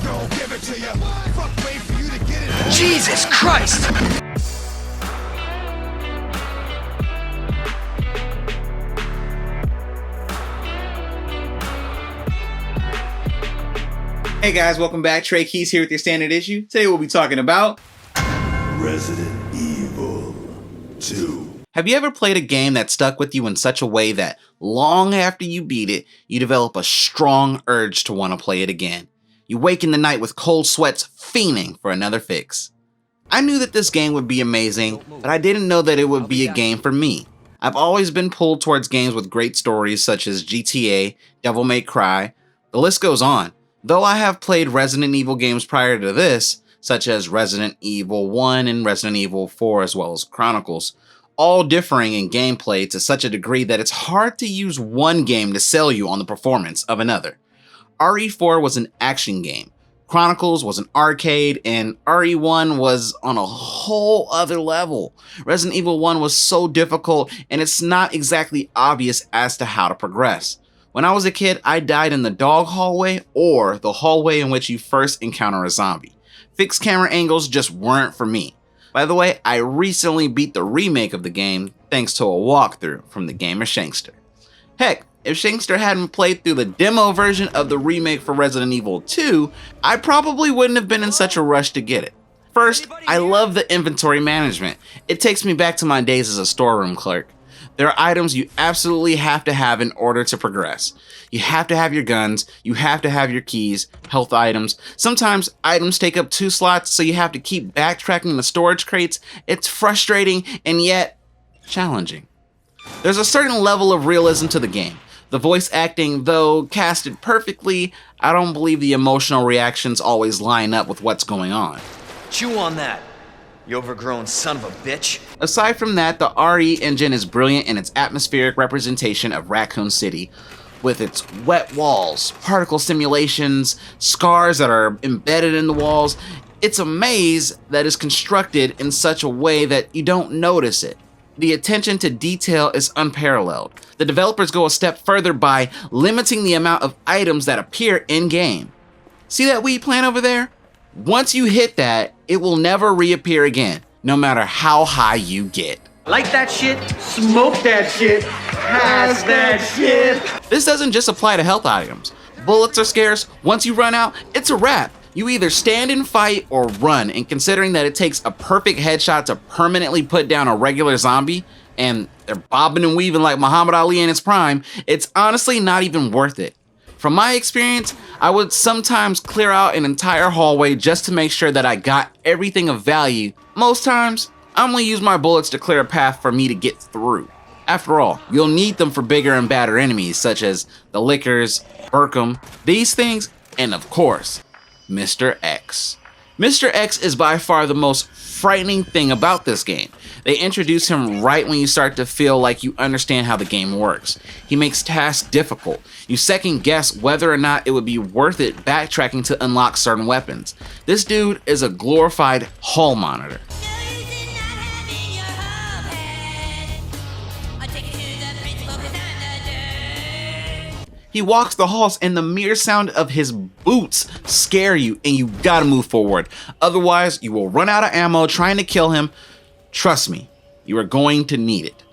gon' give it to ya. Fuck, wait for you to get it. Jesus Christ! Hey guys, welcome back. Trey Keys here with your standard issue. Today we'll be talking about Resident Evil 2. Have you ever played a game that stuck with you in such a way that long after you beat it, you develop a strong urge to want to play it again? You wake in the night with cold sweats fiending for another fix. I knew that this game would be amazing, but I didn't know that it would be a game for me. I've always been pulled towards games with great stories such as GTA, Devil May Cry, the list goes on. Though I have played Resident Evil games prior to this, such as Resident Evil 1 and Resident Evil 4 as well as Chronicles, all differing in gameplay to such a degree that it's hard to use one game to sell you on the performance of another. RE4 was an action game, Chronicles was an arcade, and RE1 was on a whole other level. Resident Evil 1 was so difficult and it's not exactly obvious as to how to progress. When I was a kid, I died in the dog hallway or the hallway in which you first encounter a zombie. Fixed camera angles just weren't for me. By the way, I recently beat the remake of the game thanks to a walkthrough from the gamer Shankster. Heck, if Shankster hadn't played through the demo version of the remake for Resident Evil 2, I probably wouldn't have been in such a rush to get it. First, I love the inventory management. It takes me back to my days as a storeroom clerk. There are items you absolutely have to have in order to progress. You have to have your guns, you have to have your keys, health items. Sometimes items take up 2 slots, so you have to keep backtracking the storage crates. It's frustrating and yet challenging. There's a certain level of realism to the game. The voice acting, though casted perfectly, I don't believe the emotional reactions always line up with what's going on. Chew on that, you overgrown son of a bitch. Aside from that, the RE engine is brilliant in its atmospheric representation of Raccoon City, with its wet walls, particle simulations, scars that are embedded in the walls. It's a maze that is constructed in such a way that you don't notice it. The attention to detail is unparalleled. The developers go a step further by limiting the amount of items that appear in-game. See that weed plant over there? Once you hit that, it will never reappear again, no matter how high you get. Like that shit, smoke that shit, pass that shit. This doesn't just apply to health items. Bullets are scarce. Once you run out, it's a wrap. You either stand and fight or run, and considering that it takes a perfect headshot to permanently put down a regular zombie, and they're bobbing and weaving like Muhammad Ali in his prime, it's honestly not even worth it. From my experience, I would sometimes clear out an entire hallway just to make sure that I got everything of value. Most times, I only use my bullets to clear a path for me to get through. After all, you'll need them for bigger and badder enemies such as the Lickers, Burkham, these things, and of course, Mr. X. Mr. X is by far the most frightening thing about this game. They introduce him right when you start to feel like you understand how the game works. He makes tasks difficult. You second guess whether or not it would be worth it backtracking to unlock certain weapons. This dude is a glorified hall monitor. He walks the halls and the mere sound of his boots scare you and you gotta move forward. Otherwise, you will run out of ammo trying to kill him. Trust me, you are going to need it.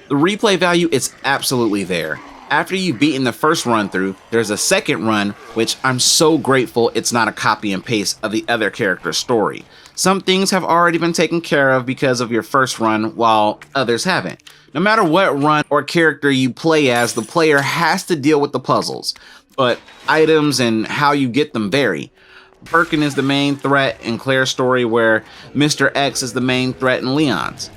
The replay value is absolutely there. After you've beaten the first run through, there's a second run, which I'm so grateful it's not a copy and paste of the other character's story. Some things have already been taken care of because of your first run, while others haven't. No matter what run or character you play as, the player has to deal with the puzzles, but items and how you get them vary. Birkin is the main threat in Claire's story, where Mr. X is the main threat in Leon's.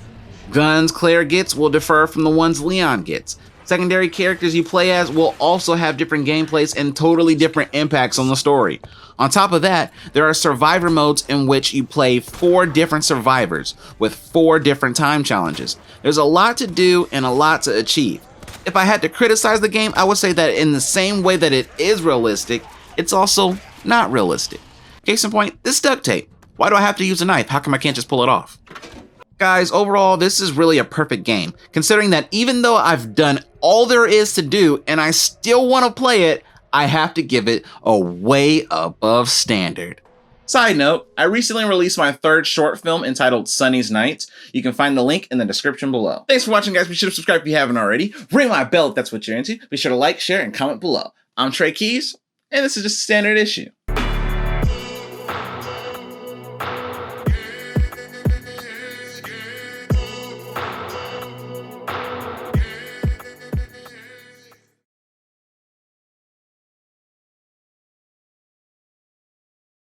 Guns Claire gets will differ from the ones Leon gets. Secondary characters you play as will also have different gameplays and totally different impacts on the story. On top of that, there are survivor modes in which you play 4 different survivors with 4 different time challenges. There's a lot to do and a lot to achieve. If I had to criticize the game, I would say that in the same way that it is realistic, it's also not realistic. Case in point, this duct tape. Why do I have to use a knife? How come I can't just pull it off? Guys, overall, this is really a perfect game, considering that even though I've done all there is to do and I still want to play it, I have to give it a way above standard. Side note, I recently released my third short film entitled Sunny's Nights. You can find the link in the description below. Thanks for watching, guys. Be sure to subscribe if you haven't already. Ring my bell if that's what you're into. Be sure to like, share, and comment below. I'm Trey Keys, and this is just a standard issue.